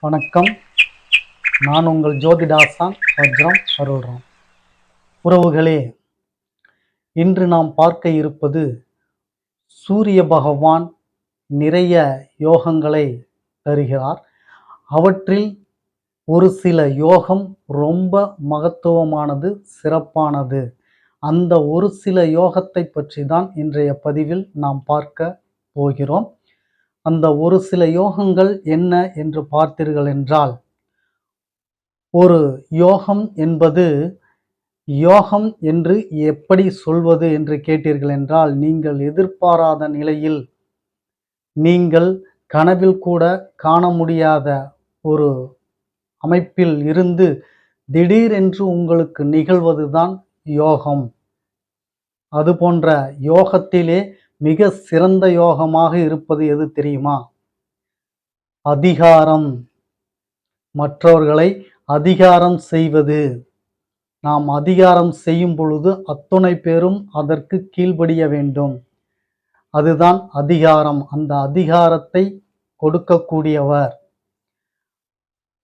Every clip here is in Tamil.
வணக்கம். நான் உங்கள் ஜோதிடாசான் வஜ்ரம் அருள்ராம். உறவுகளே, இன்று நாம் பார்க்க இருப்பது சூரிய பகவான் நிறைய யோகங்களை தருகிறார். அவற்றில் ஒரு சில யோகம் ரொம்ப மகத்துவமானது, சிறப்பானது. அந்த ஒரு சில யோகத்தை பற்றி தான் இன்றைய பதிவில் நாம் பார்க்க போகிறோம். அந்த ஒரு சில யோகங்கள் என்ன என்று பார்த்தீர்கள் என்றால், ஒரு யோகம் என்பது யோகம் என்று எப்படி சொல்வது என்று கேட்டீர்கள் என்றால், நீங்கள் எதிர்பாராத நிலையில் நீங்கள் கனவில் கூட காண முடியாத ஒரு அமைப்பில் இருந்து திடீரென்று உங்களுக்கு நிகழ்வதுதான் யோகம். அதுபோன்ற யோகத்திலே மிக சிறந்த யோகமாக இருப்பது எது தெரியுமா? அதிகாரம். மற்றவர்களை அதிகாரம் செய்வது. நாம் அதிகாரம் செய்யும் பொழுது அத்துணை பேரும் அதற்கு கீழ்ப்படிய வேண்டும். அதுதான் அதிகாரம். அந்த அதிகாரத்தை கொடுக்கக்கூடியவர்,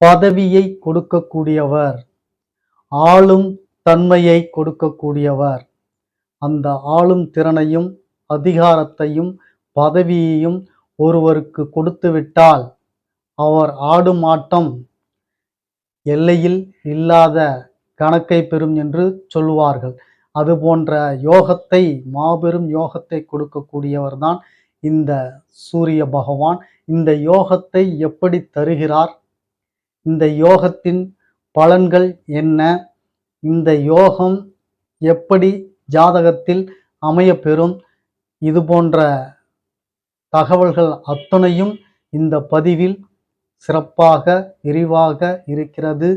பதவியை கொடுக்கக்கூடியவர், ஆளும் தன்மையை கொடுக்கக்கூடியவர். அந்த ஆளும் திறனையும் அதிகாரத்தையும் பதவியையும் ஒருவருக்கு கொடுத்துவிட்டால் அவர் ஆடும் ஆட்டம் எல்லையில் இல்லாத கணக்கை பெறும் என்று சொல்லுவார்கள். அதுபோன்ற யோகத்தை, மாபெரும் யோகத்தை கொடுக்கக்கூடியவர் தான் இந்த சூரிய பகவான். இந்த யோகத்தை எப்படி தருகிறார்? இந்த யோகத்தின் பலன்கள் என்ன? இந்த யோகம் எப்படி ஜாதகத்தில் அமையப்பெறும்? இது போன்ற தகவல்கள் அத்தனையும் இந்த பதிவில் சிறப்பாக விரிவாக இருக்கிறது.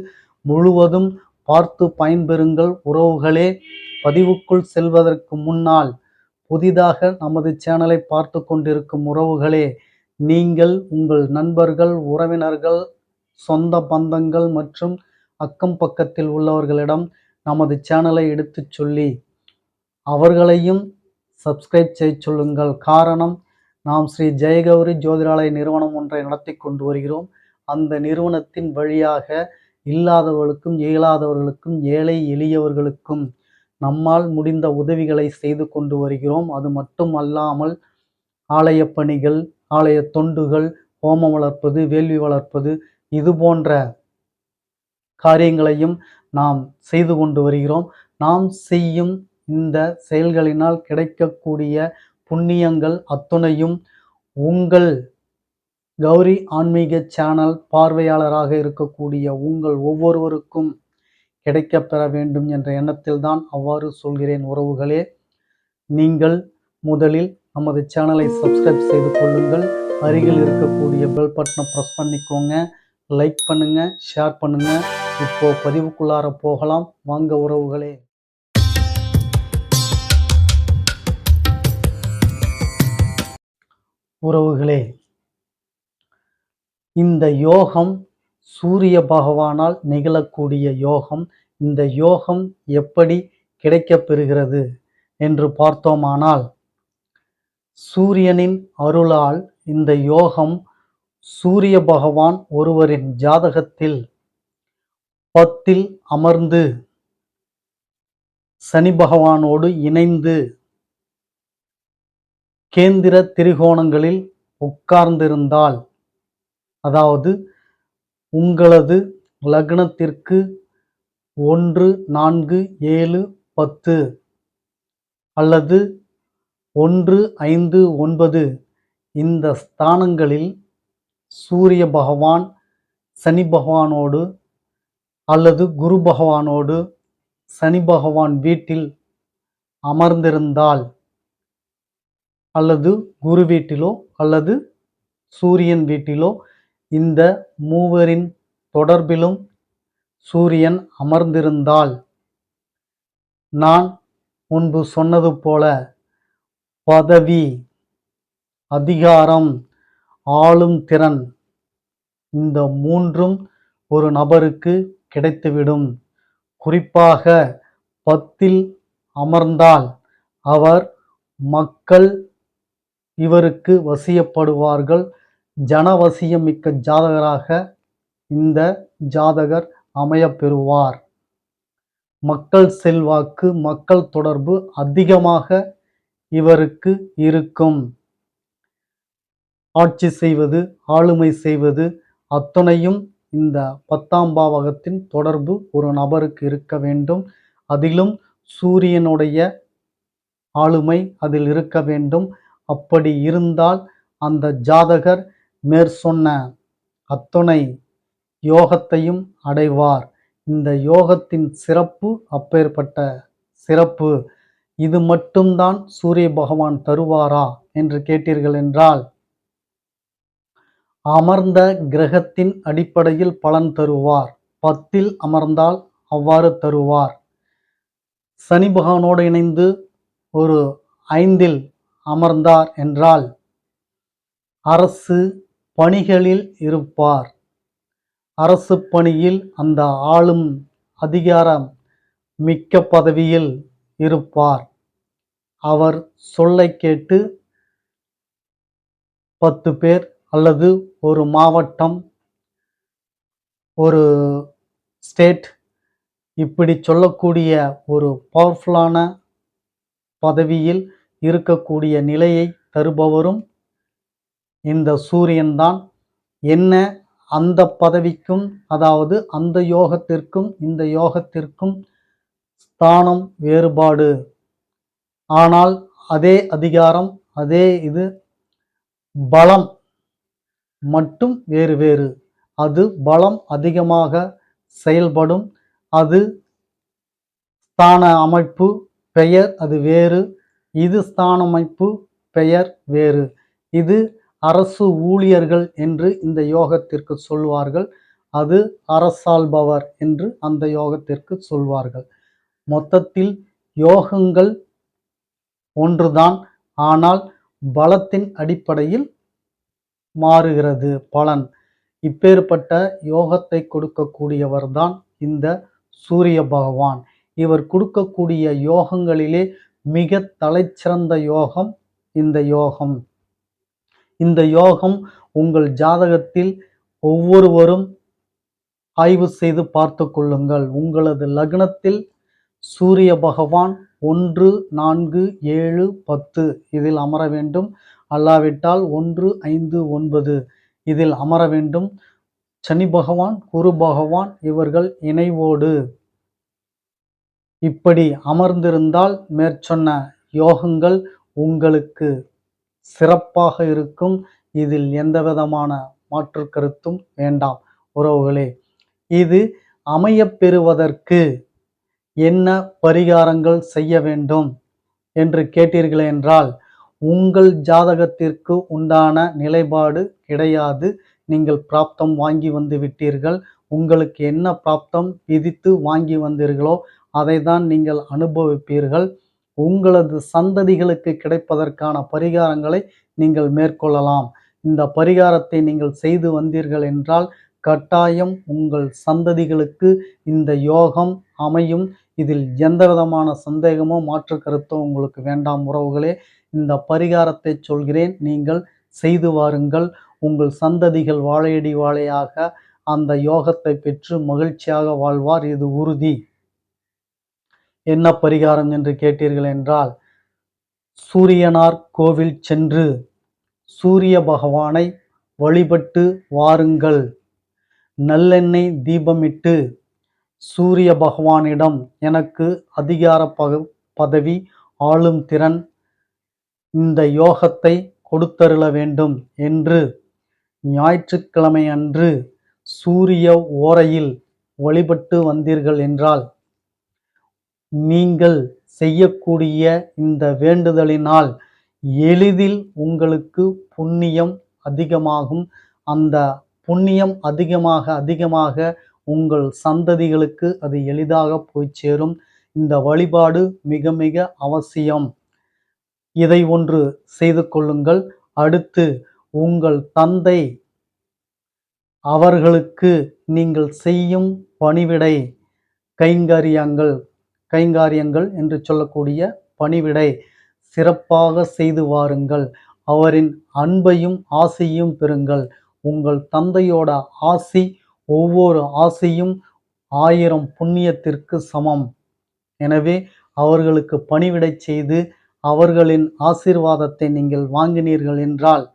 முழுவதும் பார்த்து பயன்பெறுங்கள் உறவுகளே. பதிவுக்குள் செல்வதற்கு முன்னால் புதிதாக நமது சேனலை பார்த்து கொண்டிருக்கும் உறவுகளே, நீங்கள் உங்கள் நண்பர்கள், உறவினர்கள், சொந்த பந்தங்கள் மற்றும் அக்கம் பக்கத்தில் உள்ளவர்களிடம் நமது சேனலை எடுத்துச் சொல்லி அவர்களையும் சப்ஸ்கிரைப் செய்ய சொல்லுங்கள். காரணம், நாம் ஸ்ரீ ஜெயகௌரி ஜோதிடாலய நிறுவனம் ஒன்றை நடத்தி கொண்டு வருகிறோம். அந்த நிறுவனத்தின் வழியாக இல்லாதவர்களுக்கும், இயலாதவர்களுக்கும், ஏழை எளியவர்களுக்கும் நம்மால் முடிந்த உதவிகளை செய்து கொண்டு வருகிறோம். அது மட்டும் அல்லாமல் ஆலய பணிகள், ஆலய தொண்டுகள், ஹோமம் வளர்ப்பது, வேள்வி வளர்ப்பது, இது போன்ற காரியங்களையும் நாம் செய்து கொண்டு வருகிறோம். நாம் செய்யும் இந்த செயல்களினால் கிடைக்கக்கூடிய புண்ணியங்கள் அத்துணையும் உங்கள் கௌரி ஆன்மீக சேனல் பார்வையாளராக இருக்கக்கூடிய உங்கள் ஒவ்வொருவருக்கும் கிடைக்கப்பெற வேண்டும் என்ற எண்ணத்தில் தான் அவ்வாறு சொல்கிறேன் உறவுகளே. நீங்கள் முதலில் நமது சேனலை சப்ஸ்கிரைப் செய்து கொள்ளுங்கள். அருகில் இருக்கக்கூடிய பெல் பட்டனை ப்ரெஸ் பண்ணிக்கோங்க. லைக் பண்ணுங்க, ஷேர் பண்ணுங்க. இப்போ பதிவுக்குள்ளார போகலாம் வாங்க உறவுகளே. உறவுகளே, இந்த யோகம் சூரிய பகவானால் நிகழக்கூடிய யோகம். இந்த யோகம் எப்படி கிடைக்கப் பெறுகிறது என்று பார்த்தோமானால், சூரியனின் அருளால் இந்த யோகம் சூரிய பகவான் ஒருவரின் ஜாதகத்தில் 10ல் அமர்ந்து சனி பகவானோடு இணைந்து கேந்திர திரிகோணங்களில் உட்கார்ந்திருந்தால், அதாவது உங்களது லக்னத்திற்கு 1, 4, 7, 10 அல்லது 1, 5, 9 இந்த ஸ்தானங்களில் சூரிய பகவான் சனி பகவானோடு அல்லது குரு பகவானோடு சனி பகவான் வீட்டில் அமர்ந்திருந்தால், அல்லது குரு வீட்டிலோ அல்லது சூரியன் வீட்டிலோ, இந்த மூவரின் தொடர்பிலும் சூரியன் அமர்ந்திருந்தால், நான் முன்பு சொன்னது போல பதவி, அதிகாரம், ஆளும் திறன், இந்த மூன்றும் ஒரு நபருக்கு கிடைத்துவிடும். குறிப்பாக 10ல் அமர்ந்தால் அவர் மக்கள் இவருக்கு வசியப்படுவார்கள். ஜனவசியம் மிக்க ஜாதகராக இந்த ஜாதகர் அமையப் பெறுவார். மக்கள் செல்வாக்கு, மக்கள் தொடர்பு அதிகமாக இவருக்கு இருக்கும். ஆட்சி செய்வது, ஆளுமை செய்வது அத்துணையும் இந்த 10ஆம் பாவகத்தின் தொடர்பு ஒரு நபருக்கு இருக்க வேண்டும். அதிலும் சூரியனுடைய ஆளுமை அதில் இருக்க வேண்டும். அப்படி இருந்தால் அந்த ஜாதகர் மேற்சொன்ன அத்துணை யோகத்தையும் அடைவார். இந்த யோகத்தின் சிறப்பு அப்பேற்பட்ட சிறப்பு. இது மட்டும்தான் சூரிய பகவான் தருவாரா என்று கேட்டீர்கள் என்றால், அமர்ந்த கிரகத்தின் அடிப்படையில் பலன் தருவார். 10ல் அமர்ந்தால் அவ்வாறு தருவார். சனி பகவானோடு இணைந்து ஒரு 5ல் அமர்ந்தார் என்றால் அரசு பணிகளில் இருப்பார். அரசு பணியில் அந்த ஆளும் அதிகாரம் மிக்க பதவியில் இருப்பார். அவர் சொல்லை கேட்டு 10 பேர் அல்லது ஒரு மாவட்டம், ஒரு ஸ்டேட், இப்படி சொல்லக்கூடிய ஒரு பவர்ஃபுல்லான பதவியில் இருக்கக்கூடிய நிலையை தருபவரும் இந்த சூரியன்தான். என்ன அந்த பதவிக்கும், அதாவது அந்த யோகத்திற்கும் இந்த யோகத்திற்கும் ஸ்தானம் வேறுபாடு. ஆனால் அதே அதிகாரம், அதே இது, பலம் மட்டும் வேறு வேறு. அது பலம் அதிகமாக செயல்படும். அது ஸ்தான அமைப்பு பெயர் அது வேறு. இது ஸ்தான அமைப்பு பெயர் வேறு. இது அரசு ஊழியர்கள் என்று இந்த யோகத்திற்கு சொல்வார்கள். அது அரசாள்பவர் என்று அந்த யோகத்திற்கு சொல்வார்கள். மொத்தத்தில் யோகங்கள் ஒன்றுதான். ஆனால் பலத்தின் அடிப்படையில் மாறுகிறது பலன். இப்பேற்பட்ட யோகத்தை கொடுக்கக்கூடியவர்தான் இந்த சூரிய பகவான். இவர் கொடுக்கக்கூடிய யோகங்களிலே மிக தலைச்சிறந்த யோகம் இந்த யோகம். இந்த யோகம் உங்கள் ஜாதகத்தில் ஒவ்வொருவரும் ஆய்வு செய்து பார்த்து கொள்ளுங்கள். உங்களது லக்னத்தில் சூரிய பகவான் 1, 4, 7, 10 இதில் அமர வேண்டும். அல்லாவிட்டால் 1, 5, 9 இதில் அமர வேண்டும். சனி பகவான், குரு பகவான் இவர்கள் இணைவோடு இப்படி அமர்ந்திருந்தால் மேற்சொன்ன யோகங்கள் உங்களுக்கு சிறப்பாக இருக்கும். இதில் எந்தவிதமான மாற்று கருத்தும் வேண்டாம் உறவுகளே. இது அமையப் பெறுவதற்கு என்ன பரிகாரங்கள் செய்ய வேண்டும் என்று கேட்டீர்கள் என்றால், உங்கள் ஜாதகத்திற்கு உண்டான நிலைப்பாடு கிடையாது. நீங்கள் பிராப்தம் வாங்கி வந்து விட்டீர்கள். உங்களுக்கு என்ன பிராப்தம் விதித்து வாங்கி வந்தீர்களோ அதை தான் நீங்கள் அனுபவிப்பீர்கள். உங்களது சந்ததிகளுக்கு கிடைப்பதற்கான பரிகாரங்களை நீங்கள் மேற்கொள்ளலாம். இந்த பரிகாரத்தை நீங்கள் செய்து வந்தீர்கள் என்றால் கட்டாயம் உங்கள் சந்ததிகளுக்கு இந்த யோகம் அமையும். இதில் எந்த விதமான சந்தேகமோ மாற்று கருத்தோ உங்களுக்கு வேண்டாம் உறவுகளே. இந்த பரிகாரத்தை சொல்கிறேன், நீங்கள் செய்து வாருங்கள். உங்கள் சந்ததிகள் வாழையடி வாழையாக அந்த யோகத்தை பெற்று மகிழ்ச்சியாக வாழ்வார். இது உறுதி. என்ன பரிகாரம் என்று கேட்டீர்கள் என்றால், சூரியனார் கோவில் சென்று சூரிய பகவானை வழிபட்டு வாருங்கள். நல்லெண்ணெய் தீபமிட்டு சூரிய பகவானிடம் எனக்கு அதிகார பதவி, ஆளும் திறன், இந்த யோகத்தை கொடுத்தருள வேண்டும் என்று ஞாயிற்றுக்கிழமை அன்று சூரிய ஓரையில் வழிபட்டு வந்தீர்கள் என்றால், நீங்கள் செய்யக்கூடிய இந்த வேண்டுதலினால் எளிதில் உங்களுக்கு புண்ணியம் அதிகமாகும். அந்த புண்ணியம் அதிகமாக அதிகமாக உங்கள் சந்ததிகளுக்கு அது எளிதாக போய் சேரும். இந்த வழிபாடு மிக மிக அவசியம். இதை ஒன்று செய்து கொள்ளுங்கள். அடுத்து உங்கள் தந்தை அவர்களுக்கு நீங்கள் செய்யும் பணிவிடை, கைங்காரியங்கள் என்று சொல்லக்கூடிய பணிவிடை சிறப்பாக செய்து வாருங்கள். அவரின் அன்பையும் ஆசையும் பெறுங்கள். உங்கள் தந்தையோட ஆசி ஒவ்வொரு ஆசையும் 1000 புண்ணியத்திற்கு சமம். எனவே அவர்களுக்கு பணிவிடை செய்து அவர்களின் ஆசீர்வாதத்தை நீங்கள் வாங்கினீர்கள் என்றால்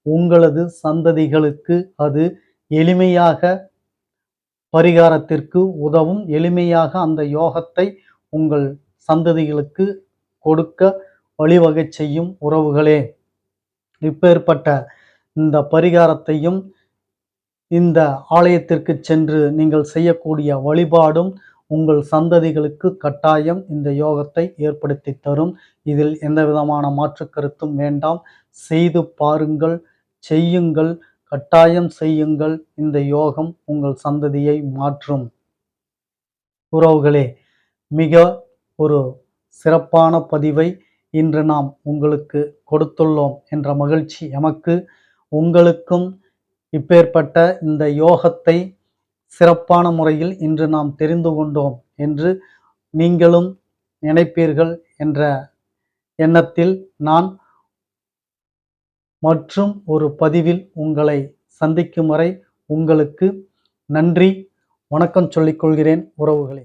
உங்களது சந்ததிகளுக்கு அது எளிமையாக பரிகாரத்திற்கு உதவும். எளிமையாக அந்த யோகத்தை உங்கள் சந்ததிகளுக்கு கொடுக்க வழிவகை செய்யும் உறவுகளே. இப்பேற்பட்ட இந்த பரிகாரத்தையும் இந்த ஆலயத்திற்கு சென்று நீங்கள் செய்யக்கூடிய வழிபாடும் உங்கள் சந்ததிகளுக்கு கட்டாயம் இந்த யோகத்தை ஏற்படுத்தி தரும். இதில் எந்த விதமான மாற்று கருத்தும் வேண்டாம். செய்து பாருங்கள், செய்யுங்கள், கட்டாயம் செய்யுங்கள். இந்த யோகம் உங்கள் சந்ததியை மாற்றும். உறவுகளே, மிக ஒரு சிறப்பான பதிவை இன்று நாம் உங்களுக்கு கொடுத்துள்ளோம் என்ற மகிழ்ச்சி எமக்கு. உங்களுக்கும் இப்பேற்பட்ட இந்த யோகத்தை சிறப்பான முறையில் இன்று நாம் தெரிந்து கொண்டோம் என்று நீங்களும் நினைப்பீர்கள் என்ற எண்ணத்தில் நான் மற்றும் ஒரு பதிவில் உங்களை சந்திக்கும் வரை உங்களுக்கு நன்றி, வணக்கம் சொல்லிக் கொள்கிறேன் உறவுகளே.